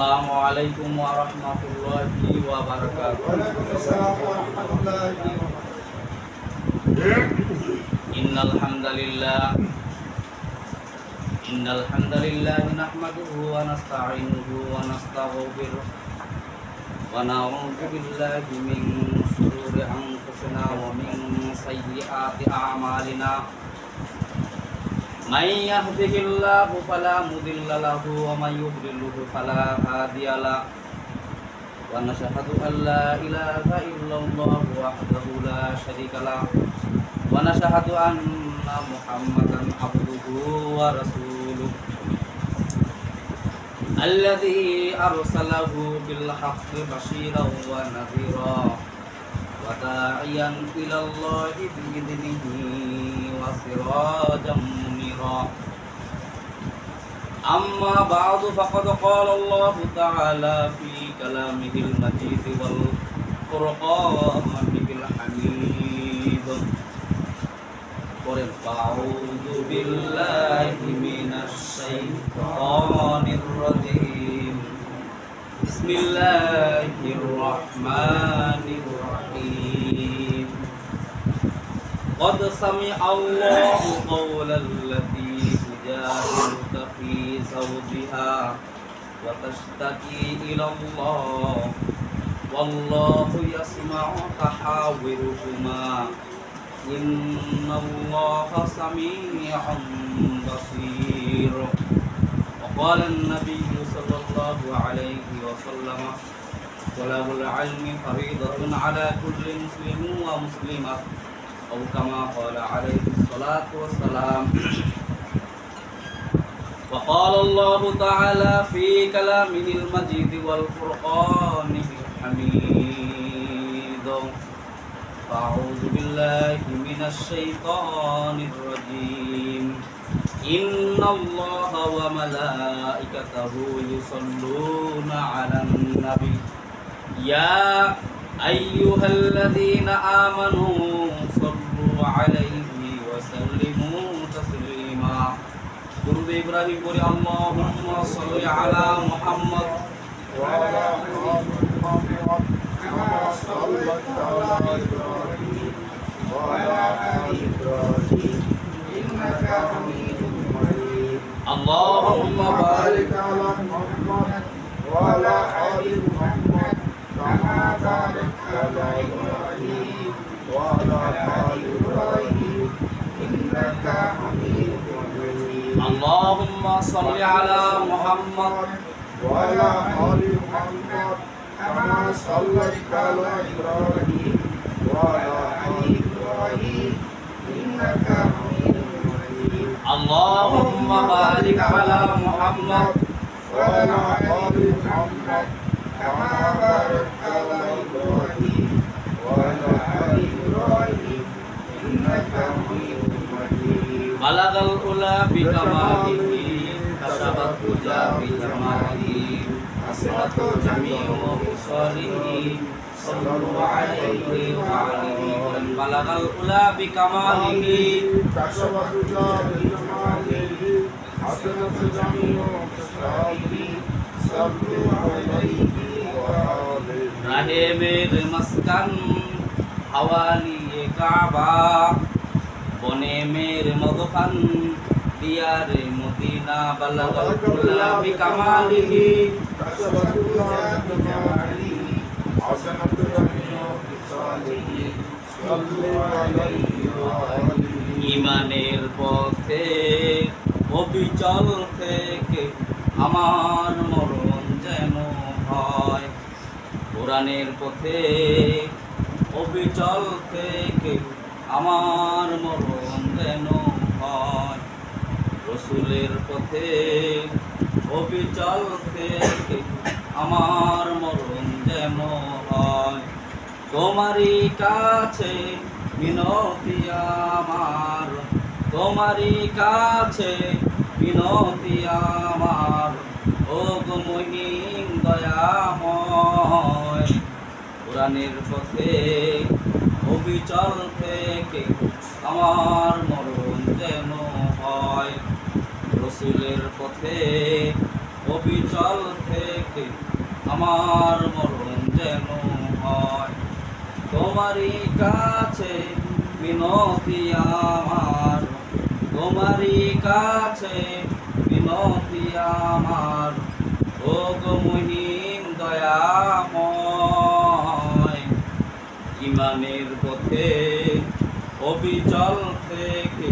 Assalamualaikum warahmatullahi wabarakatuh. Innal hamdalillah nahmaduhu wa nasta'inuhu wa nastaghfiruh wa na'udzu billahi min shururi anfusina wa min sayyiati a'malina. May yahdihillahu fala mudilla lahu wa may yudlilhu fala hadiya lahu. Wa nashhadu an la ilaha illallah wahdahu la syarika lahu wa nashhadu anna Muhammadan abduhu wa rasuluh alladzi arsalahu bil haqqi basyiran wa nadhira wa da'iyan ila Allahi bi idnihi wa sirajan munira. Amma ba'du faqad qala Allah ta'ala fi kalamihil majid wal furqanil hamid. A'udzu billahi minasy syaithanir rajim. Bismillahirrahmanirrahim. Qad sami'a Allahu qawlal lati tujadiluka fi zawjiha wa tashtaki ila Allah wallahu yasma'u tahawirukuma innallaha sami'un basir. Wa qala an-nabiyyu sallallahu alaihi wasallam talabul ilmi fariidatun ala kulli muslimin wa muslimah aw kama qala alaihi salatu wassalam. Wa qala Allah ta'ala fi kalamihil majid wal furqanil hamid. A'udzu billahi minasy syaithanir rajim. Innallaha wa malaikatahu yusholluna 'alan nabi. Ya ayyuhalladzina amanu shallu 'alaihi wa sallimu taslima. Durud Ibrahim qul Allahumma shalli 'ala Muhammad wa 'ala ali Muhammad kama shallaita 'ala Ibrahim wa 'ala ali Ibrahim innaka Hamidum Majid. Allahumma barik 'ala Muhammad wa 'ala ali Muhammad kama barakta 'ala Ibrahim wa 'ala ali Ibrahim innaka Hamidum Majid. Allahumma shalli 'ala Muhammad wa 'ala ali Muhammad kama shallaita 'ala Ibrahim wa 'ala ali Ibrahim innaka Hamidum Majid. Allahumma barik 'ala Muhammad wa 'ala ali Muhammad kama barakta 'ala Ibrahim wa 'ala ali Ibrahim innaka Hamidum Majid. Balagal ula bi kamalihi kasabat uja bi jamalihi asratu jami'u usalihi sallallahu alaihi wa alihi wa balagal ula bi kamalihi kasabat uja bi jamalihi asratu jami'u usalihi sallallahu alaihi wa alihi. Rahe mere maskan hawali Kaaba bone mere madfan diyare Madina balagal ula bi kamalihi kasabatul jamalihi hasanatu jami'u salihi sallallahu alaihi wa alihi. ইমানের পথে অবিচল থেকে আমার মরণ যেন হয়, কোরআনের পথে অবিচল থেকে আমার মরণ যেন হয়, রসুলের পথে অবিচল থেকে আমার মরণ যেন হয়। তোমারই কাছে মিনতি আমার, তোমারই কাছে মিনতি আমার, ও গো মহিম দয়াময়। কোরআনের পথে অবিচল থেকে আমার মরণ যেন হয়, রসুলের পথে অবিচল থেকে আমার মরণ যেন হয়। তোমারই কাছে বিনতি আমার, তোমারই কাছে বিনতি আমার, ও গো মহিম দয়াময়। ইমানের পথে অবিচল থেকে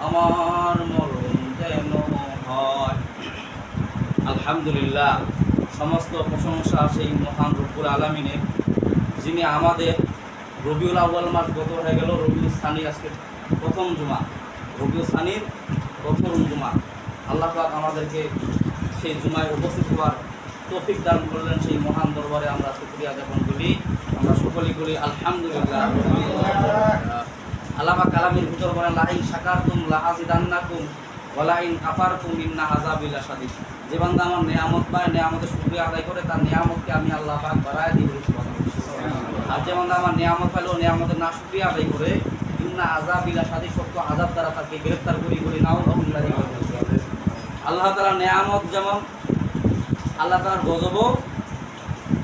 আমার মরণ যেন হয়। আলহামদুলিল্লাহ, সমস্ত প্রশংসা সেই মহান রব্বুল আলামিনের, যিনি আমাদের রবিউল আউয়াল মাস গত হয়ে গেল, রবিউল সানি আজকে প্রথম জুমা, রবিউল সানির প্রথম জুমা। আল্লাহ পাক আমাদেরকে সেই জুমায় উপস্থিত হওয়ার তৌফিক দান করলেন। সেই মহান দরবারে আমরা শুকরিয়া জ্ঞাপন করি, আমরা সকলেই বলি আলহামদুলিল্লাহ। আল্লাহ পাক কালামের ভিতর বলেন, লা ইন শাকারতুম লা আযিদান্নাকুম ওয়া লা ইন কাফারতুম ইন্না আযাবি লাশাদীদ। যে বান্দা আমার নিয়ামত পায়, নিয়ামতের শুকরিয়া আদায় করে, তার নিয়ামতকে আমি আল্লাহ পাক বাড়ায় দিই। আর যে বান্দা আমার নিয়ামত পাইলেও নিয়ামতের না শুকরিয়া আদায় করে, ইন্না আযাবি লাশাদীদ, শক্ত আযাব দ্বারা তাকে গ্রেফতার করি নাও। আল্লাহ তাআলার নিয়ামত যেমন, আল্লাহ তাআলার গজবও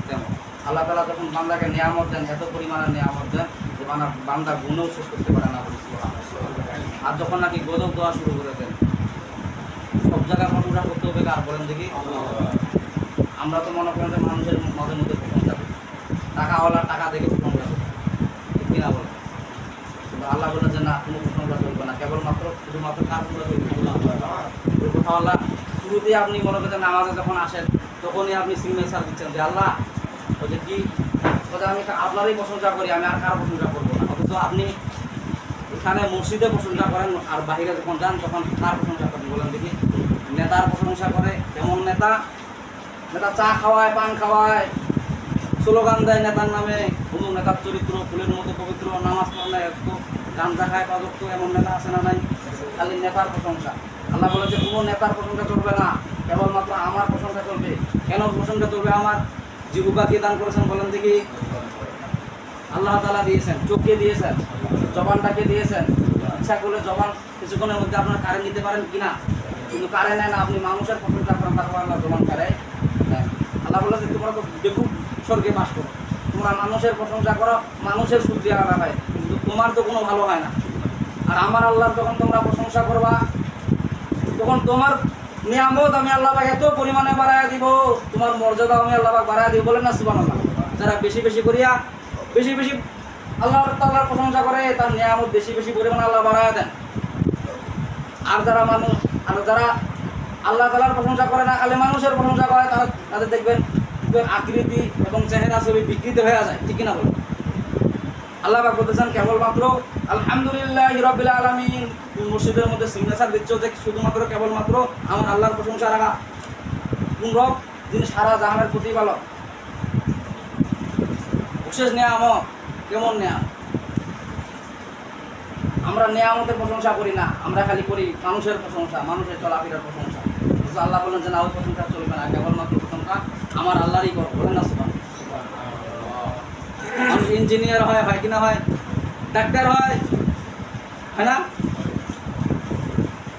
তেমন। আল্লাহ তাআলা যখন বান্দাকে নিয়ামত দেন, এত পরিমাণে নিয়ামত দেন যে বান্দা গুণও শেষ করতে পারে না। আর যখন নাকি গজব দেওয়া শুরু করে দেন, সব জায়গায় প্রশংসা করতে হবে কার বলেন দেখি? আমরা তো মনে করেন যে মানুষের মাঝে মধ্যে প্রশংসা করি, টাকাওয়ালা টাকা দেখে প্রশংসা করি, ঠিক কিনা বলেন? কিন্তু আল্লাহ বলেন যে না, কোনো প্রশংসা চলবে না, কেবলমাত্র শুধুমাত্র কার প্রশংসা চলবে? কথাওয়ালা শুরুতেই আপনি মনে করছেন নামাজে যখন আসেন তখনই আপনি সিগনেচার দিচ্ছেন যে আল্লাহ, ওই যে কি আমি আপনারই প্রশংসা করি, আমি আর কার প্রশংসা করবো না। অথচ আপনি এখানে মসজিদে প্রশংসা করেন, আর বাহিরে যখন যান তখন কার প্রশংসা করেন বলেন দেখি? নেতার প্রশংসা করে। কেমন নেতা? নেতা চা খাওয়ায়, পান খাওয়ায়, স্লোগান দেয় নেতার নামে, কোনো নেতার চরিত্র ফুলের মতো পবিত্র, নামাজ পড়লে একটু গাঞ্জা খায় পাদক্ত, এমন নেতা আছে না নাই? খালি নেতার প্রশংসা। আল্লাহ বলে যে কোনো নেতার প্রশংসা চলবে না, কেবলমাত্র আমার প্রশংসা চলবে। কেন প্রশংসা চলবে? আমার জিহ্বাকে দান করেছেন বলেন দেখি? আল্লাহ তাআলা দিয়েছেন। চোখকে দিয়েছেন, জবানটাকে দিয়েছেন। ইচ্ছা করলে জবান কিছুক্ষণের মধ্যে আপনার কারেন্ট দিতে পারেন কিনা? কিন্তু কারেন্ট নেয় না। আপনি মানুষের প্রশংসা করেন, তারপর আল্লাহ জবান কারেন্ট নেয়। আল্লাহ বলে যে তোমরা তো বেকুব স্বর্গে বাস করো, তোমরা মানুষের প্রশংসা করো, মানুষের শুকরিয়া আদায় হয়, কিন্তু তোমার তো কোনো ভালো হয় না। আর আমার আল্লাহর যখন তোমরা প্রশংসা করবা, তখন তোমার নিয়ামত আমি আল্লাহ পাক এত পরিমাণে বাড়ায় দিব, তোমার মর্যাদা আমি আল্লাহ পাক বাড়ায় দিব। বলেন না সুবহানাল্লাহ? যারা বেশি বেশি করিয়া বেশি বেশি আল্লাহ তাআলার প্রশংসা করে, তার নিয়ামত বেশি বেশি পরিমাণে আল্লাহ বাড়ায় দেন। আর যারা আল্লাহ তাআলার প্রশংসা করে না, খালি মানুষের প্রশংসা করে, তাদের দেখবেন আকৃতি এবং চেহারা ছবি বিকৃত হয়ে যায়, ঠিক কিনা বলেন? আল্লাহ পাক বলতেছেন কেবলমাত্র আলহামদুলিল্লাহি রাব্বিল আলামিন। মসজিদের মধ্যে সিগনেচার দিচ্ছ যে শুধুমাত্র কেবলমাত্র আমার আল্লাহর প্রশংসা রাখা। কোন রব? যিনি সারা জাহানের প্রতিপালক। বিশেষ নিয়ামত। কেমন নিয়ামত? আমরা নিয়ামতের প্রশংসা করি না, আমরা খালি করি মানুষের প্রশংসা, মানুষের চলাফেরার প্রশংসা। আল্লাহ বলেন যে না, ওই প্রশংসা চলবে না, কেবলমাত্র প্রশংসা আমার আল্লাহরই করো। বলেন না সুবহানাল্লাহ? মানুষ ইঞ্জিনিয়ার হয় কিনা হয়, ডাক্তার হয় না,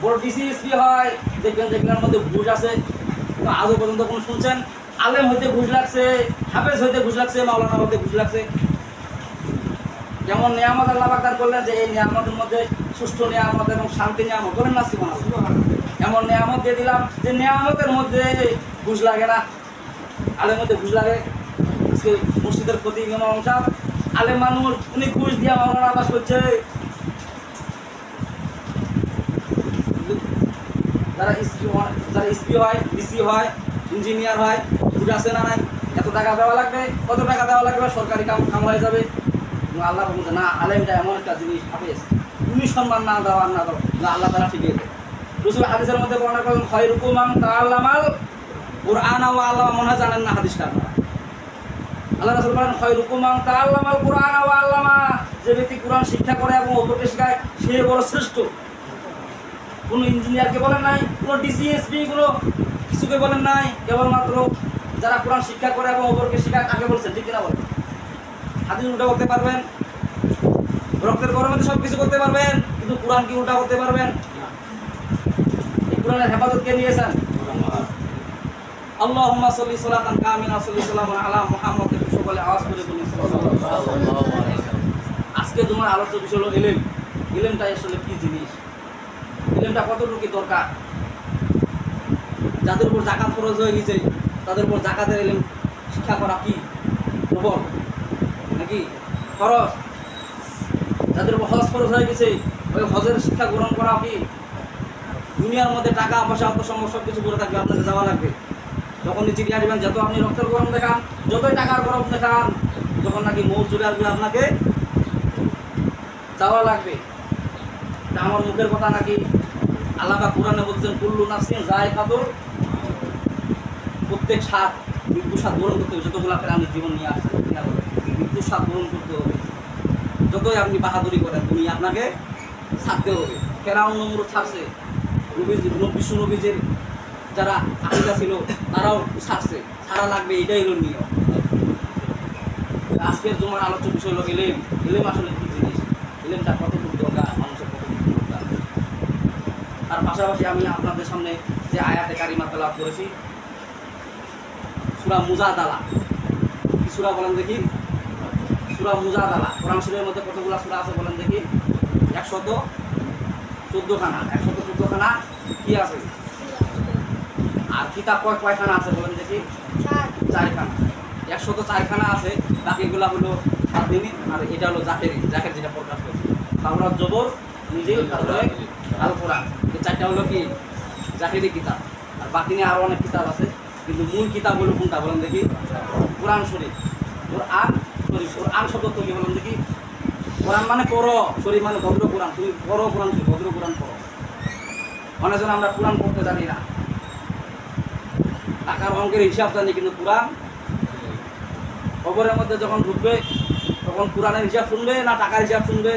বড় ডিসিএসপি হয়, দেখবেন যেগুলোর মধ্যে ঘুষ আছে। আজও পর্যন্ত কোনো শুনছেন আলেম হইতে ঘুষ লাগছে, হাফেজ হইতে ঘুষ লাগছে, মাওলানা হইতে ঘুষ লাগছে? যেমন নিয়ামত আল্লাহ পাক দান করলেন, যে এই নিয়ামতের মধ্যে সুষ্ঠু নিয়ামত এবং শান্তি নিয়ামত। বলেন না সুবহানাল্লাহ? এমন নিয়ামত দিয়ে দিলাম যে নিয়ামতের মধ্যে ঘুষ লাগে না। আলের মধ্যে ঘুষ লাগে। আজকে মসজিদের প্রতি ইমাম সাহেব আলেম মানুষ, উনি ঘুষ দিয়া মাওলানা পাস করছে। যারা এসপি হয়, ডিসি হয়, ইঞ্জিনিয়ার হয়, ঘুষ আছে না নাই? এত টাকা দেওয়া লাগবে, কত টাকা দেওয়া লাগবে, সরকারি কাম হয়ে যাবে। আল্লাহ বলছে না, আলেমটা এমন একটা জিনিস, হাফেজ, তুমি সম্মান না দাও আর না দাও, না আল্লাহ তাআলা ঠিকই দেয়। রাসূল হাদিসের মধ্যে বর্ণনা করেন, খায়রুকুম মান তাআল্লামাল কুরআন ওয়া আল্লামা। মনে হয় জানেন না হাদিসটা? আল্লাহ রাসূল বলেন, খায়রুকুম মান তাআল্লামাল কুরআন ওয়া আল্লামা। যে ব্যক্তি কোরআন শিক্ষা করে এবং অপরকে শেখায়, সে বড় শ্রেষ্ঠ। কোনো ইঞ্জিনিয়ারকে বলেন নাই, কোনো ডিসিএসপি কোনো কিছুকে বলেন নাই, কেবলমাত্র যারা কোরআন শিক্ষা করে এবং অপরকে শেখায় তাকে বলছেন, ঠিক কিনা বলেন? হাদিস উল্টা করতে পারবেন, রক্তের গরমে সব কিছু করতে পারবেন, কিন্তু কোরআন কি উল্টা করতে পারবেন? এই কোরআনের হেফাজত কে নিয়েছেন? আল্লাহুম্মা সাল্লি সালাতান কামিলা সাল্লি সালামান আলা মুহাম্মাদিন সকলে আওয়াজ করে বলি সাল্লাল্লাহু আলাইহি ওয়াসাল্লাম। আজকে তোমার আলোচ্য বিষয় হলো ইলম। ইলমটা আসলে কি জিনিস, ইলমটা কতটুকু দরকার। যাদের উপর যাকাত ফরজ হয়ে গেছে তাদের উপর যাকাতের ইলম শিক্ষা করা কি প্রবল নাকি ফরজ। যাদের উপর হজ ফরজ হয়ে গেছে ওই হজের শিক্ষা গ্রহণ করা কি। দুনিয়ার মধ্যে টাকা পয়সা অর্থ সম্পদ সব কিছু করে থাকবে, আপনাকে যাওয়া লাগবে। যখনই চিঠি আসবেন, যত আপনি রক্তের গরম দেখান, যতই টাকার গরম দেখান, যখন নাকি মৌত চলে আসবে আপনাকে যাওয়া লাগবে। তা আমার মুখের কথা নাকি আল্লাহ বা কোরআনে বলছেন কুল্লু নাফসিন যায়কাতুল, প্রত্যেক স্বাদ মৃত্যু স্বাদ গ্রহণ করতে হবে। যতগুলো প্রাণীর জীবন নিয়ে আসছে মৃত্যু স্বাদ গ্রহণ করতে হবে। যতই আপনি বাহাদুরি করেন তুমি আপনাকে ছাড়তে হবে। ফেরাউন নমরুদ ছাড়ছে, বিশ্ব নবীজির যারা আকিদা ছিল তারাও ছাড়ছে, ছাড়া লাগবে, এটাই হলো নিয়ম। আজকের তোমার আলোচ্য বিষয় হলো ইলম। ইলম আসলে কি জিনিস, ইলমটা কতটুকু দরকার, মানুষের কতটুকু দরকার। তার পাশাপাশি আমি আপনাদের সামনে যে আয়াতে কারিমা তেলাওয়াত করেছি সূরা মুজাদালা। কি সূরা বলেন দেখি? সূরা মুজাদালা। কোরআন শরীফের মধ্যে কতগুলো সূরা আছে বলেন দেখি? 114 খানা। 114 খানা কি আছে? আর কিতাব কয়খানা আছে বলেন দেখি? 4 খানা। 104 খানা আছে, বাকিগুলা হলো সাতদিনী। আর এটা হলো জাহেরি, জাহের যেটা প্রকাশ করেছে। তাওরাত, জবর, ইনজিল, তারপরে আল কোরআন। এই 4টা হলো কি জাহেরি কিতাব। আর বাকি নিয়ে আরো অনেক কিতাব আছে, কিন্তু মূল কিতাব হলো কোনটা বলেন দেখি? কোরআন শরীফ। কোরআন শরীফ। কোরআন শব্দ তো কি বলেন দেখি? কোরআন মানে পড়ো, শরীফ মানে ভদ্র কোরআন। তুমি পড়ো কোরআন শরীফ, ভদ্র কোরআন পড়ো। অনেকজন আমরা কোরআন পড়তে জানি না, টাকার অঙ্কের হিসাব জানি, কিন্তু কোরআন খবরের মধ্যে যখন ঢুকবে তখন কোরআনের হিসাব শুনবে না টাকার হিসাব শুনবে?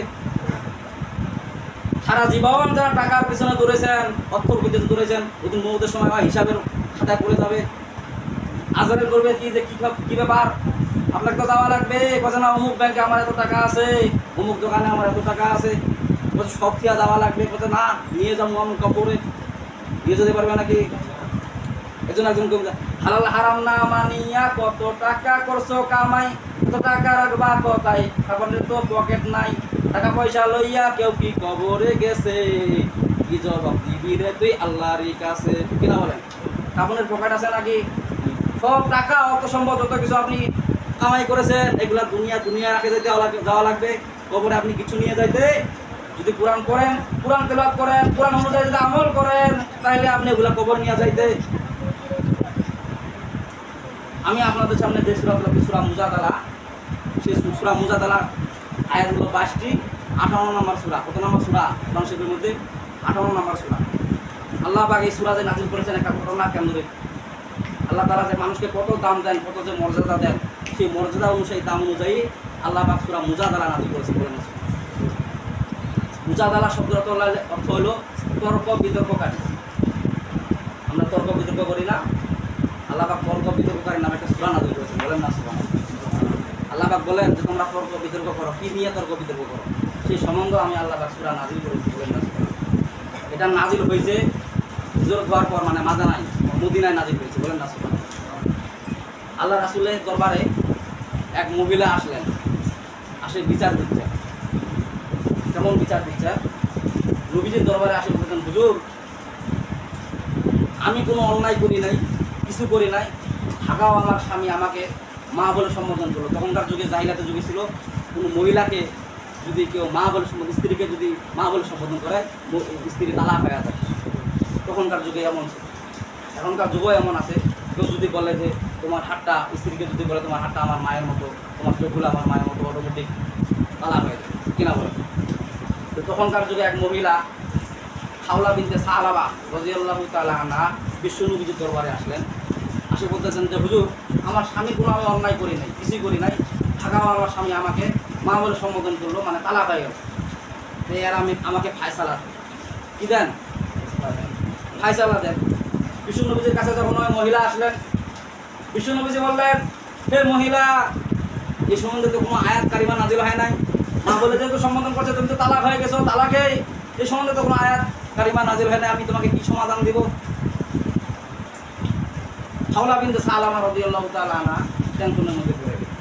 সারা জীবন যারা টাকার পিছনে দৌড়েছেন, অর্থর পিছনে দৌড়েছেন, ওই মৌতের সময় হিসাবের খাতায় পড়ে যাবে। আজারে করবে কি যে কি ব্যাপার, আপনাকে তো যাওয়া লাগবে। কথা না অমুক ব্যাংকে আমার এত টাকা আছে, অমুক দোকানে আমার এত টাকা আছে, সব থিয়া যাওয়া লাগবে। কথা না নিয়ে যাবো অমুক কাপড়ে, নিয়ে যেতে পারবে নাকি? এজন্য একজন হালাল হারাম না মানিয়া কত টাকা করছো কামাই, কত টাকা রাখবা কোথায়, কাপড়ের তো পকেট নাই, টাকা পয়সা লইয়া কেউ কি কবরে গেছে, কি জবাব দিবি রে তুই আল্লাহরই কাছে। কিনা বলেন? কাপড়ের পকেট আছে নাকি? সব টাকা অর্থ সম্পদ যত কিছু আপনি কামাই করেছেন এগুলা দুনিয়া রাখে যেতে যাওয়া লাগবে। কবরে আপনি কিছু নিয়ে যাইতে, যদি কোরআন করেন, কোরআন তেলাওয়াত করেন, কোরআন অনুযায়ী যদি আমল করেন, তাহলে আপনি এগুলা কবর নিয়ে যাইতে। আমি আপনাদের সামনে যে সূরা মুজাদালা, সেই সূরা মুজাদালা আয়াতগুলো 22টি, 58 নম্বর সূরা। কত নম্বর সূরা? কোরআন শরীফের মধ্যে 58 নম্বর সূরা। আল্লাহ পাক এই সূরা যে নাযিল করেছেন একটা ঘটনা কেন্দ্রে। আল্লাহ তাআলা যে মানুষকে কত দাম দেন, কত যে মর্যাদা দেন, সেই মর্যাদা অনুযায়ী দাম অনুযায়ী আল্লাহ পাক সূরা মুজাদালা নাযিল করেছেন। বলেন মুজাদালা শব্দের অর্থ হলো তর্ক বিতর্ককারী। আমরা তর্ক বিতর্ক করি না, আল্লাহ পাক তর্ক বিতর্ককারী নামে একটা সূরা নাযিল করেছেন। বলেন না সুবহানাল্লাহ। আল্লাহ পাক বলেন যে তোমরা তর্ক বিতর্ক করো, কি নিয়ে তর্ক বিতর্ক করো, সেই সম্বন্ধে আমি আল্লাহ পাক সূরা নাযিল করেছি। বলেন না সুবহানাল্লাহ। এটা নাযিল হয়েছে হিজরত হওয়ার পর, মানে মাদিনায়, মদিনায় নাযিল হয়েছে। বলেন না সুবহানাল্লাহ। আল্লাহ রাসূলের দরবারে এক মহিলা আসলেন, আসে বিচার দিচ্ছে। কেমন বিচার দিচ্ছে? নবীজির দরবারে আসে বলছেন, হুজুর আমি কোনো অন্যায় করি নাই, কিছু করি নাই, থাকাও আমার স্বামী আমাকে মা বলে সম্বোধন করলো। তখনকার যুগে, জাহিলাতের যুগে ছিল, কোনো মহিলাকে যদি কেউ মা বলে সম্বোধন, স্ত্রীকে যদি মা বলে সম্বোধন করে, স্ত্রী তালাক হয়ে যায়। তখনকার যুগে এমন ছিল, এখনকার যুগও এমন আছে। কেউ যদি বলে যে তোমার হাতটা, স্ত্রীকে যদি বলে তোমার হাতটা আমার মায়ের মতো, তোমার চোখগুলো আমার মায়ের মতো, অটোমেটিক তালাক হয়ে যায়। কিনা বলে? তো তখনকার যুগে এক মহিলা হাওলা বিনতে সালাবা রাদিয়াল্লাহু তাআলা আনহা বিশ্ব নবীজির দরবারে আসলেন। আসে বলতেছেন যে হুজুর আমার স্বামী কোনো আমি অন্যায় করি নাই, কিছুই করি নাই, থাকাও আমার স্বামী আমাকে মা বলে সম্বোধন করলো, মানে তালাক হয়ে গেল। এর আমাকে ফায়সালা কি দেন? ফায়সালা দেন। বিশ্ব নবীজির কাছে যখন ওই মহিলা আসলেন, বিশ্ব নবীজি বললেন, হে মহিলা, এই সম্বন্ধে তো কোনো আয়াত কারিমা নাযিল হয় নাই, মা বলে যেহেতু সম্বোধন করছে, তুমি তো তালাক হয়ে গেছো, তালাকে এই সম্বন্ধে তো কোনো আয়াত কারিমা নাযিল হয় নাই, আমি তোমাকে কি সমাধান দিব? হাওলা বিনতে সালামা রাদিয়াল্লাহু তাআলা আনহা টেনশনের মধ্যে পড়ে গেল,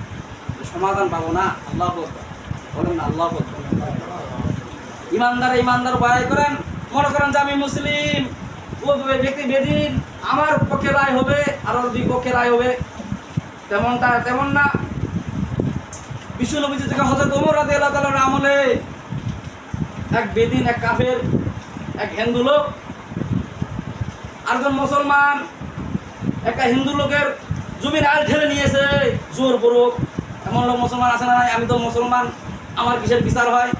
সমাধান পাবো না। আল্লাহু আকবার বলেন না, আল্লাহু আকবার। ইমানদার ভয় করেন, মনে করেন যে আমি মুসলিম, ও ব্যক্তি বেদিন, আমার পক্ষে রায় হবে আর ওর বিপক্ষে রায় হবে, তেমন না। বিশ্ব নবীজি থেকে হযরত ওমর রাদিয়াল্লাহু তাআলার আমলে এক বেদিন, এক কাফের, এক হিন্দু লোক আরেকজন মুসলমান একটা হিন্দু লোকের জমির আল ঠেলে নিয়েছে জোর পূর্বক। এমন লোক মুসলমান আছে না নাই? আমি তো মুসলমান, আমার কিসের বিচার হয়?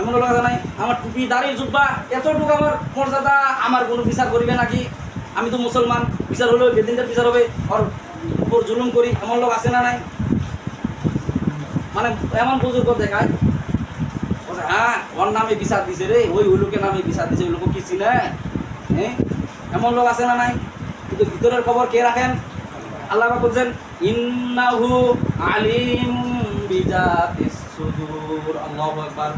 এমন লোক আছে নাই? আমার টুপি দাড়ি জুব্বা এতটুকু আমার মর্যাদা, আমার কোনো বিচার করিবে নাকি? আমি তো মুসলমান, বিচার হলেও বেদিনটার বিচার হবে, ওর উপর জুলুম করি, এমন লোক আছে না নাই? মানে এমন বুজুর্গ দেখায়, হ্যাঁ ওর নামে বিচার দিছে রে, ওই লোকের নামে বিচার দিছে, ওই লোক কি চিনে? হ্যাঁ এমন লোক আছে না নাই? কিন্তু ভিতরের খবর কে রাখেন? আল্লাহ পাক বলছেন ইন্নাহু আলিমুম বিজাতিস সুদূর। আল্লাহু আকবার।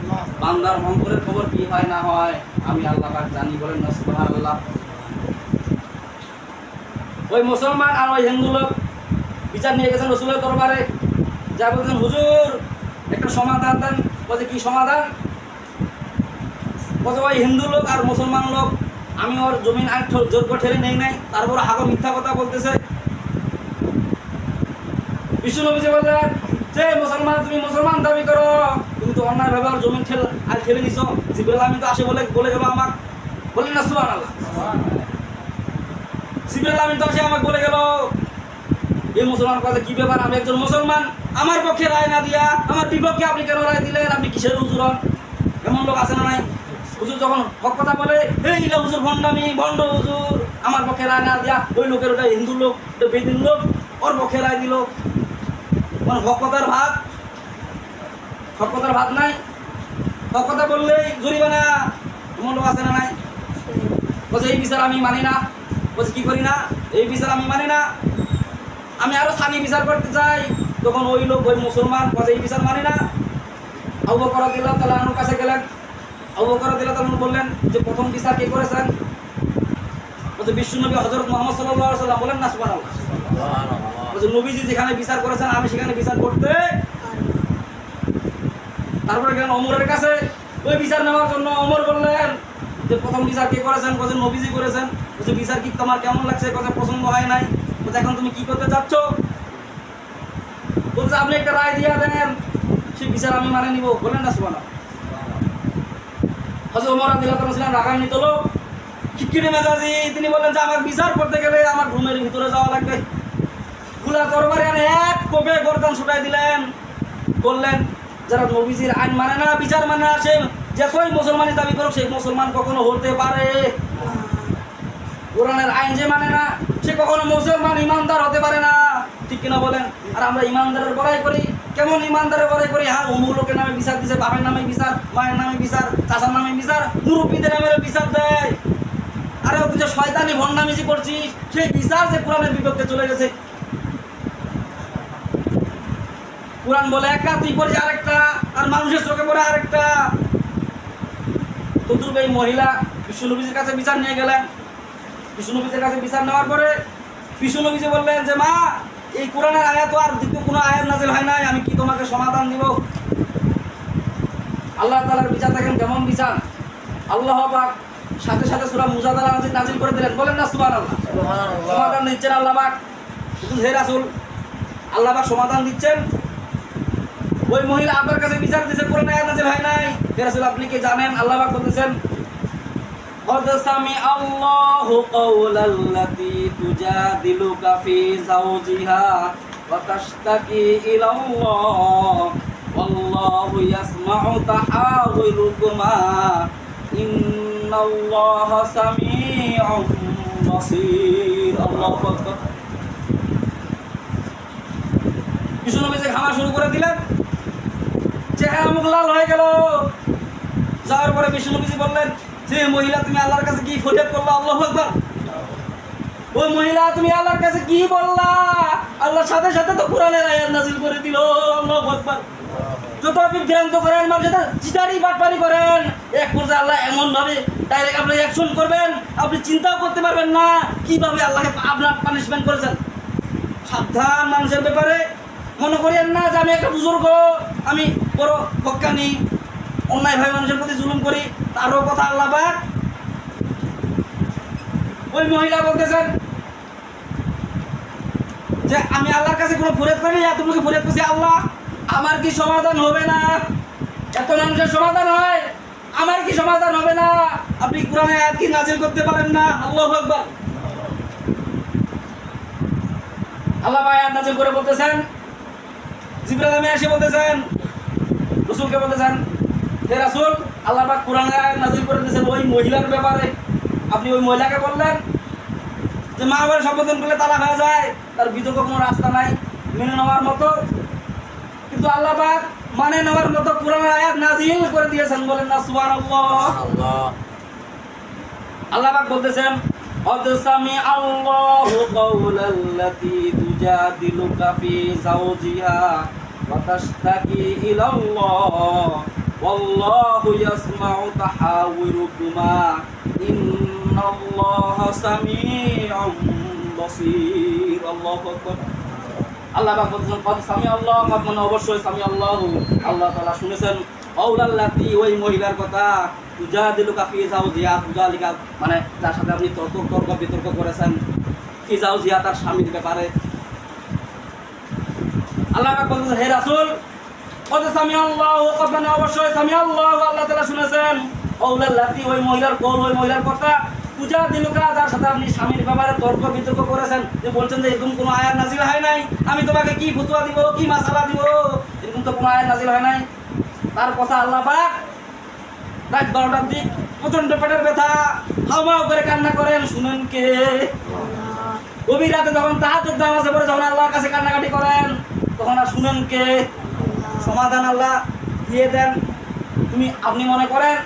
বান্দার অন্তরের খবর কি হয় না হয় আমি আল্লাহ পাক জানি, বলেন না সুবহানাল্লাহ। ওই মুসলমান আর ওই হিন্দু লোক বিচার নিয়ে গেছেন রাসূলের দরবারে, যা বলছেন হুজুর একটা সমাধান দেন। বলছে কি সমাধান? বলছে ওই হিন্দু লোক আর মুসলমান লোক, আমি ওর জমিন আর জোর করে ঠেলে নেই নাই, তারপর হাগো মিথ্যা কথা বলতেছে। বিষ্ণু নবীজি বললেন যে মুসলমান, তুমি মুসলমান দাবি করো, তুমি তো অন্যায় ভাবে আর জমিন ঠেলে নিছো, জিবরাইল আমিন তো আসে বলে গেল আমাকে, বলেন না সুবহানাল্লাহ। জিবরাইল আমিন তো আসে আমাকে বলে গেল। এই মুসলমান কথা কি ব্যাপার? আমি একজন মুসলমান, আমার পক্ষে রায় না দিয়া আমার বিপক্ষে আপনি কেন রায় দিলেন? আপনি কিসের হুজুর হন? এমন লোক আছে না নাই? হুজুর যখন হক কথা বলে, এই হুজুর ভণ্ডামি, ভণ্ড হুজুর, আমার পক্ষে রায় না দিয়া ওই লোকের, ওটা হিন্দু লোক, ওটা বেদিন লোক, ওর পক্ষে রায় দিল। মানে হক কথার ভাত নাই, হক কথা বললেই জরিমানা। এমন লোক আছে না নাই? বলছে এই বিচার আমি মানি না। বলছে কি করি না? এই বিচার আমি মানি না, আমি আরো সানি বিচার করতে চাই। তখন ওই লোক, ওই মুসলমান বলছে এই বিচার মানি না। আবু বকর রাদিয়াল্লাহু তাআলা আনহুর কাছে গেলেন। আবু বকর রাদিয়াল্লাহু তাআলা বললেন যে প্রথম বিচার কে করেছেন? বলছে বিশ্বনবী হযরত মুহাম্মদ সাল্লাল্লাহু আলাইহি ওয়াসাল্লাম। বলেন না সুবহানাল্লাহ। বলছে নবীজি যেখানে বিচার করেছেন আমি সেখানে বিচার করতে। তারপরে গেলেন ওমরের কাছে ওই বিচার নেওয়ার জন্য। ওমর বললেন যে প্রথম বিচার কে করেছেন? বলছে নবীজি করেছেন। বলছে বিচার কি তোমার কেমন লাগছে? বলছে পছন্দ হয় নাই। বলছে এখন তুমি কি করতে চাচ্ছ? বলছে আপনি একটা রায় দিয়ে দেন, সেই বিচার আমি মানে নিব। বলেন না সুবহানাল্লাহ। হযরত ওমর রাদিয়াল্লাহু তাআলা ছিলেন রাগান্বিত লোক, খিটখিটে মেজাজি। তিনি বললেন যে আমার বিচার করতে গেলে আমার রুমের ভিতরে যাওয়া লাগবে। খোলা তরবারি আনে এক কোপে গর্দান ছুটাই দিলেন। বললেন যারা নবীজির আইন মানে না, বিচার মানে না, সে যতই মুসলমানি দাবি করুক সেই মুসলমান কখনো হতে পারে। কোরআনের আইন যে মানে না সে কখনো মুসলমান ইমানদার হতে পারে না। ঠিক কিনা বলেন? আর আমরা ইমানদারের বড়াই করি। কেমন ইমানদারের বড়াই করি? হ্যাঁ অমুক লোকের নামে বিচার দিছে, বাপের নামে বিচার, মায়ের নামে বিচার, চাচার নামে বিচার, মুরব্বীদের নামে বিচার দেয়। আরে তুই যে শয়তানি ভণ্ডামিজি করছিস, সেই বিচার যে কোরআনের বিপক্ষে চলে গেছে। কোরআন বলে একটা, তুই করিস আরেকটা, আর মানুষের চোখে পড়ে আরেকটা। তদ্রুপ এই মহিলা বিশ্বনবীজির কাছে বিচার নিয়ে গেলেন। বিশ্বনবীজির কাছে বিচার নেওয়ার পরে বিশ্বনবীজি বললেন যে মা, এই কোরআনের আয়াত আর দ্বিতীয় কোনো আয়াত নাযিল হয় নাই, আমি কি তোমাকে সমাধান দিব? আল্লাহ তাআলার বিচার দেখেন কেমন বিচার। আল্লাহ পাক সাথে সাথে সূরা মুজাদালা নাযিল করে দিলেন। বলেন না সুবহানাল্লাহ। সমাধান দিচ্ছেন আল্লাহ পাক। হে রাসূল, আল্লাহ পাক সমাধান দিচ্ছেন। ওই মহিলা আপনার কাছে বিচার দিয়েছে, কোরআনে আয়াত নাযিল হয় নাই। হে রাসূল আপনি কি জানেন? আল্লাহ পাক বলতেছেন قد سمع الله قول التي تجادلك في زوجها وتشتكي إلى الله والله يسمع تحاوركما إن الله سميع بصير الله أكبر। বিশ্বনবী যে খাওয়া শুরু করে দিলেন, চেহারা মুখ লাল হয়ে গেল। যাওয়ার পরে বিশ্বনবীজি বললেন যে মহিলা তুমি আল্লাহর কাছে কি ফরিয়াদ করলা? আল্লাহু আকবার। ওই মহিলা তুমি আল্লাহর কাছে কি বললা? আল্লাহর সাথে সাথে তো কোরআনের আয়াত নাযিল করে দিল। আল্লাহু আকবার। যত বিভ্রান্ত করেন, মানুষের চিটারি বাটপারি করেন, এক পর্যায়ে আল্লাহ এমন ভাবে ডাইরেক্ট আপনি অ্যাকশন করবেন, আপনি চিন্তাও করতে পারবেন না কিভাবে আল্লাহকে আপনার পানিশমেন্ট করেছেন। সাবধান মানুষের ব্যাপারে। মনে করেন না যে আমি একটা বুজুর্গ, আমি বড় হক্কানি, অন্যায়ভাবে মানুষের প্রতি জুলুম করি। তারও কথা আল্লাহ পাক ওই মহিলা বলতেছেন যে আমি আল্লাহর কাছে কোনো ফরিয়াদ করিনি, এতটুকু ফরিয়াদ করছি, আল্লাহ আমার কি সমাধান হবে না? এত মানুষের সমাধান হয়, আমার কি সমাধান হবে না? আপনি কোরআনে আয়াত কি নাযিল করতে পারেন না? আল্লাহু আকবার। আল্লাহ আয়াত নাযিল করে বলতেছেন, জিবরাইল আমিন এসে বলতেছেন, রাসূলকে বলতেছেন, হে রাসূল, আল্লাহ পাক কোরআনে আয়াত নাযিল করে দিয়েছেন ওই মহিলার ব্যাপারে। আপনি ওই মহিলাকে বললেন যে মা বাবার সম্বোধন করলে তালাক হয়ে যায়, তার বিতর্ক কোনো রাস্তা নাই মেনে নেওয়ার মতো। কিন্তু আল্লাহ পাক মানে নেওয়ার মতো কোরআনের আয়াত নাযিল করে দিয়েছেন, বলেন না সুবহানাল্লাহ। আল্লাহ পাক বলতেছেন, قد سمع الله قول التي تجادلك في زوجها وتشتكي إلى الله والله يسمع تحاوركما إن الله سميع بصير الله أكبر। আল্লাহ পাক বলতেছেন, قد سمع الله, মানে অবশ্যই সামি আল্লাহ, আল্লাহ তাআলা শুনেছেন, কওলাল্লাতি, ওই মহিলার কথা, তুজাদিলুকা ফি যাওজিহা, তুজালিকা মানে যার সাথে আপনি তর্ক বিতর্ক করেছেন, ফি যাওজিহা, তার স্বামীর ব্যাপারে। আল্লাহ পাক বলতেছেন, হে রাসূল, কদ সামিআল্লাহু, মানে অবশ্যই সামিআল্লাহু, আল্লাহ তাআলা শুনেছেন, কওলাল্লাতি, ওই মহিলার কওল, ওই মহিলার কথা, তুজাদিলুকা, যার সাথে আপনি স্বামীর ব্যাপারে তর্ক বিতর্ক করেছেন, যে বলছেন যে এরকম কোনো আয়াত নাযিল হয় নাই, আমি তোমাকে কি ফতোয়া দিব, কি মাসালা দিব, এরকম তো কোনো আয়াত নাযিল হয় নাই। তার কথা আল্লাহ পাক রাত 12টার দিক, প্রচন্ড পেটের ব্যথা, হাওমাও করে কান্না করেন, শুনেন কে? গভীর রাতে যখন তাহাজ্জুদ নামাজে পড়ে যখন আল্লাহর কাছে কান্নাকাটি করেন, তখন আর শুনেন কে? সমাধান আল্লাহ দিয়ে দেন। আপনি মনে করেন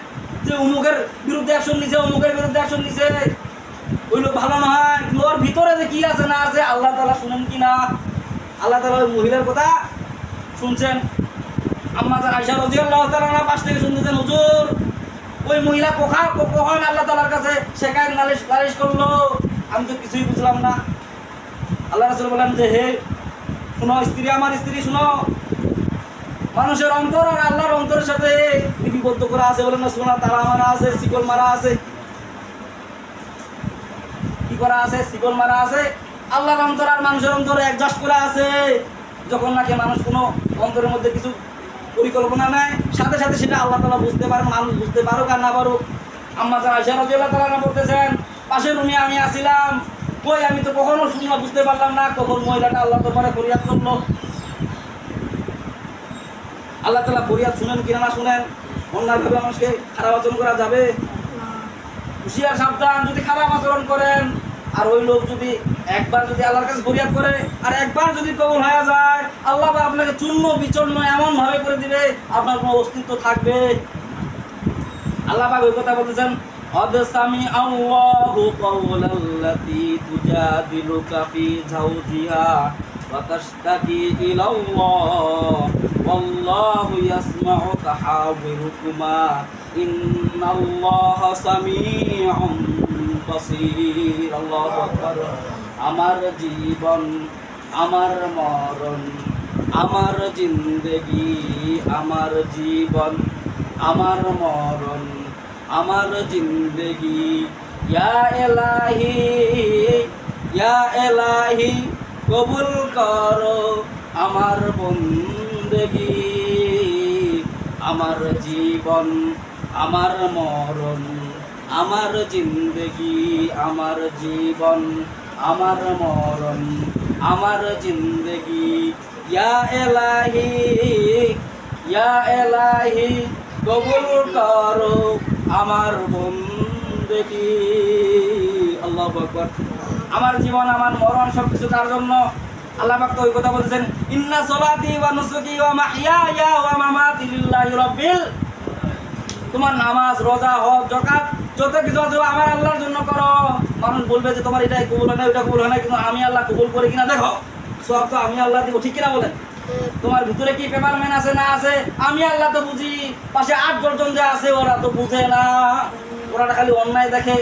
যে অমুকের বিরুদ্ধে অ্যাকশন নিছে, অমুকের বিরুদ্ধে অ্যাকশন নিছে, ওই লোক ভালো নয়, কিন্তু ওর ভিতরে যে কি আছে না আছে আল্লাহ তাআলা শুনেন কি না? আল্লাহ তাআলা ওই মহিলার কথা শুনছেন। আম্মা আয়েশা রাদিয়াল্লাহু তাআলা পাশ থেকে শুনতেছেন, হুজুর ওই মহিলা কখন আল্লাহ তাআলার কাছে শিকায়ত নালিশ করলো, আমি তো কিছুই বুঝলাম না। আল্লাহ রাসূল বলেন যে হে শুনো স্ত্রী, আমার স্ত্রী শুনো, মানুষের অন্তর আর আল্লাহর অন্তরের সাথে লিপিবদ্ধ করা আছে, বলেন না সোনা তারা মারা আছে, শিকল মারা আছে। কি করা আছে? শিকল মারা আছে। আল্লাহর অন্তর আর মানুষের অন্তরে অ্যাডজাস্ট করা আছে। যখন নাকি মানুষ কোনো অন্তরের মধ্যে কিছু পরিকল্পনা নেয়, সাথে সাথে সেটা আল্লাহ তাআলা বুঝতে পারেন, মানুষ বুঝতে পারুক আর না পারুক। আম্মা আয়েশা রাদিয়াল্লাহু তাআলা বলতেছেন, পাশের রুমে আমি আসিলাম, কই আমি তো কখনো শুনলাম, বুঝতে পারলাম না কখন মহিলাটা আল্লাহ দরবারে ফরিয়াদ করলো। আল্লাহ তাআলা ফরিয়াদ শুনেন কিনা না শুনেন? অন্যায়ভাবে মানুষকে খারাপ আচরণ করা যাবে? হুঁশিয়ার সাবধান, যদি খারাপ আচরণ করেন আর ওই লোক যদি একবার যদি আল্লাহর কাছে ফরিয়াদ করে আর একবার যদি কবুল হয়ে যায়, আল্লাহ আপনাকে চূর্ণ বিচূর্ণ এমন ভাবে করে দিবে আপনার কোনো অস্তিত্ব থাকবে। আল্লাহ পাক ওই কথা বলতেছেন, قد سمع الله قول التي تجادلك في زوجها وتشتكي إلى الله والله يسمع تحاوركما إن الله سميع بصير الله أكبر। আমার জীবন, আমার মরণ, আমার জিন্দেগি, আমার জীবন, আমার মরণ, আমার জিন্দেগি, ইয়া এলাহি কবুল করো আমার বন্দেগি। আমার জীবন, আমার মরণ, আমার জিন্দেগি, আমার জীবন, আমার মরণ, আমার জিন্দেগি, ইয়া এলাহি কবুল করো আমার বন্দেগি। আল্লাহু আকবার। আমার জীবন, আমার মরণ সবকিছু তার জন্য। আল্লাহ পাক তো ওই কথা বলেছেন, ইন্না সলাতি ওয়া নুসুকি ওয়া মাহইয়ায়া ওয়া মামাতি লিল্লাহি রাব্বিল। তোমার নামাজ, রোজা, হজ, যাকাত যত কিছু আছে আমার আল্লাহর জন্য করো। মানুষ বলবে যে তোমার এটাই কবুল হয় না, ওটা কবুল হয় না, কিন্তু আমি আল্লাহ কবুল করি কিনা দেখো, সব তো আমি আল্লাহ দিব, ঠিক কিনা বলেন? তোমার ভিতরে কি পেপারম্যান আছে না আছে আমি আল্লাহ তো বুঝি। পাশে 8 জন যে আছে ওরা তো বুঝে না, ওরা খালি অন্যায় দেখে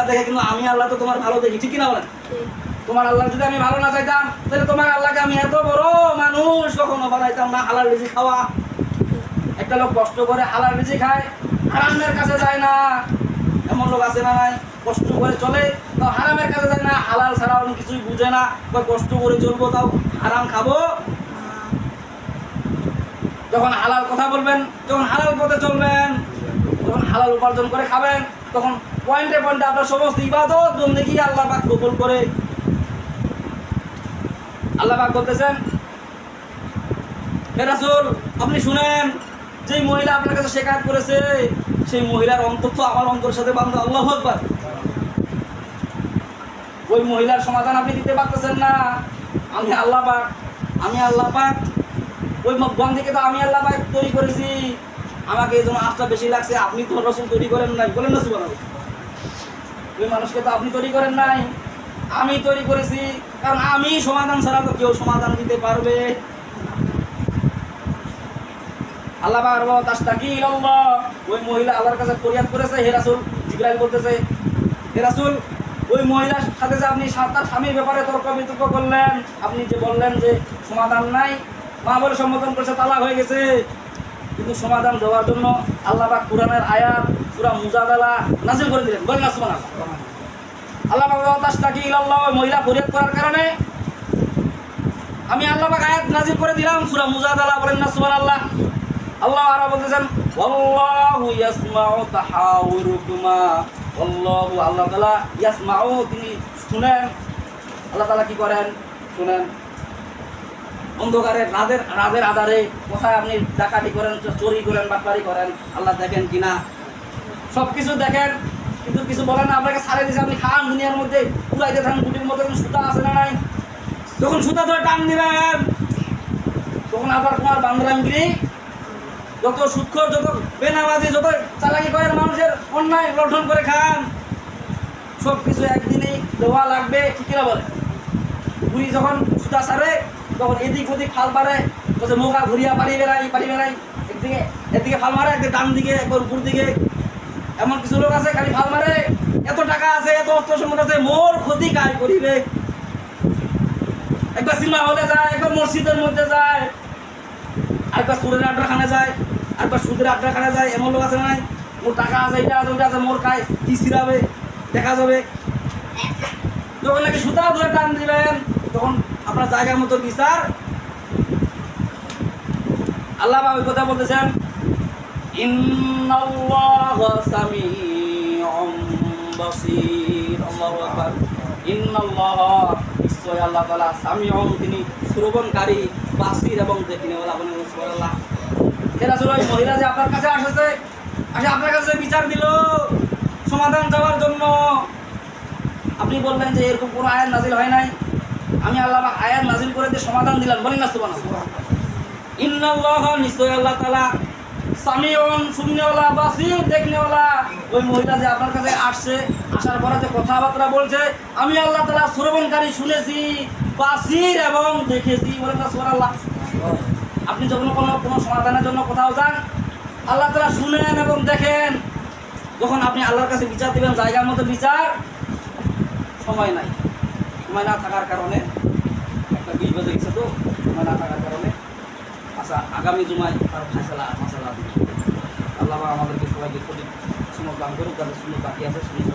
দেখে, কিন্তু আমি আল্লাহ তো তোমার ভালো দেখি, ঠিক কিনা বলেন? তোমার আল্লাহ যদি আমি ভালো না চাইতাম তাহলে তোমার আল্লাহকে আমি এত বড় মানুষ কখনো বানাইতাম না। হালাল রিজিক খাওয়া, একটা লোক কষ্ট করে হালাল রিজিক খায়, হারামের কাছে যায় না, এমন লোক আছে না নাই? কষ্ট করে চলে তাও হারামের কাছে যায় না, হালাল ছাড়া অনেক কিছুই বুঝে না, কষ্ট করে চলবো তাও হারাম খাবো। যখন হালাল কথা বলবেন, যখন হালাল পথে চলবেন, যখন হালাল উপার্জন করে খাবেন, তখন পয়েন্টে পয়েন্টে আপনার সমস্ত ইবাদত বন্দেগী আল্লাহ পাক কবুল করে। আল্লাহ পাক বলতেছেন, হে রাসূল আপনি শুনেন, যেই মহিলা আপনার কাছে শিকায়ত করেছে সেই মহিলার অন্তর তো আমার অন্তরের সাথে বান্ধা। আল্লাহু আকবার। ওই মহিলার সমাধান আপনি দিতে পারতেছেন না, আমি আল্লাহ পাক ওই বন্ধীকে তো আমি আল্লাহ পাক তৈরি করেছি, আমাকে এই জন্য আশটা বেশি লাগছে। আপনি তো রাসূল তৈরি করেন নাই, বলেন না সুবহানাল্লাহ। ওই মানুষকে তো আপনি তৈরি করেন নাই, আমি তৈরি করেছি, কারণ আমি সমাধান ছাড়া তো কেউ সমাধান দিতে পারবে। আল্লাহ পাক তাস্তাকি ইলাল্লাহ, ওই মহিলা আল্লাহর কাছে ফরিয়াদ করেছে। হে রাসূল, জিবরাইল বলতেছে, হে রাসূল ওই মহিলার সাথে যে আপনি তার স্বামীর ব্যাপারে তর্ক বিতর্ক করলেন, আপনি যে বললেন যে সমাধান নাই, মা বলে সম্বোধন করেছে, তালাক হয়ে গেছে, কিন্তু সমাধান দেওয়ার জন্য আল্লাহ পাক কুরআনের আয়াত সূরা মুজাদালা নাযিল করে দিলেন। বলেন না সুবহানাল্লাহ। আল্লাহ পাক তাস্তাকি ইলাল্লাহ, ওই মহিলা ফরিয়াদ করার কারণে আমি আল্লাহ পাক আয়াত নাযিল করে দিলাম সূরা মুজাদালা। বলেন না সুবহানাল্লাহ। আল্লাহ আরো বলতেছেন, আল্লাহু ইয়াসমাউ তাহাউরুকুমা, আল্লাহু আল্লাহ তাআলা ইয়াসমাউ তিনি শুনেন। আল্লাহ তাআলা কি করেন? শুনেন। অন্ধকারে রাতের আধারে কোথায় আপনি ডাকাতি করেন, চুরি করেন, বাটপারি করেন, আল্লাহ দেখেন কিনা? সব কিছু দেখেন, কিন্তু কিছু বলেন না। আপনাকে ছাড়ে দিয়েছে, আপনি খান দুনিয়ার মধ্যে উড়াইতে থাকেন, গুটির মধ্যে সুতা আছে না নাই? যখন সুতা ধরে টান দিবেন তখন আবার তোমার বান্দরামগিরি, যত সুৎখোর, যত বেনামাজি, যত চালাকি করেন, মানুষের অন্যায় লণ্ঠন করে খান, সব কিছু একদিনই দেওয়া লাগবে, ঠিক না বলে? বুড়ি যখন সুতা ছাড়ে তখন এদিক ওদিক ফাল পারে, মোকা ঘুরিয়া পারি বেড়াই, এদিকে ফাল মারে, একদিকে ডান দিকে, একবার উপর দিকে। এমন কিছু লোক আছে খালি ফাল মারে, এত টাকা আছে, এত অর্থ সম্পদ আছে, মোর ক্ষতি কাজ করিবে। একবার সিনেমা হলে যায়, একবার মসজিদের মধ্যে যায়, আরেকবার সুরের আড্ডাখানে যায়, আরেকবার সুদের আড্ডাখানে যায়। এমন লোক আছে নাই? মোর টাকা আছে, এটা আছে, ওইটা আছে, মোর খায়, কি ছিড়াবে দেখা যাবে। যখন নাকি সুতা ধরে টান দিবেন তখন আপনার জায়গার মতো বিচার। আল্লাহ ওই কথা বলতেছেন, ইন্নাল্লাহা সামিউম বাসীর। আল্লাহু আকবার। ইন্নাল্লাহা, নিশ্চয় আল্লাহ তাআলা, সামিউম তিনি শ্রবণকারী, বাসীর এবং দেখিনেওয়ালা। বলেন সুবহানাল্লাহ। হে রাসূল, ওই মহিলা যে আপনার কাছে আসে আপনার কাছে বিচার দিল সমাধান দেওয়ার জন্য, আপনি বললেন যে এরকম কোনো আয়াত নাজিল হয় নাই, আমি আল্লাহ আয়াত নাজিল করে দিয়ে সমাধান দিলাম। বলেন না সুবহানাল্লাহ। ইন্নাল্লাহা, নিশ্চয় আল্লাহ তাআলা, সামিউন শুননেওয়ালা, বাসীর দেখনেওয়ালা। ওই মহিলা যে আপনার কাছে আসছে, আসার পরে যে কথাবার্তা বলছে, আমি আল্লাহ তাআলা শ্রবণকারী, শুনেছি, বাসীর এবং দেখেছি। বলেন না সুবহানাল্লাহ। আপনি যখন কোনো সমাধানের জন্য কোথাও যান, আল্লাহ তাআলা শুনেন এবং দেখেন। যখন আপনি আল্লাহর কাছে বিচার দিবেন, জায়গার মতো বিচার, সময় নাই। সময় না থাকার কারণে, একটা 20 বেজে গেছে তো, সময় না থাকার কারণে আচ্ছা আগামী জুমায় তার মাসালা আল্লাহ আমাদেরকে সবাইকে সঠিক সুন্নাত দান করুক, যাদের সুন্নাত বাকি আছে সুন্নাত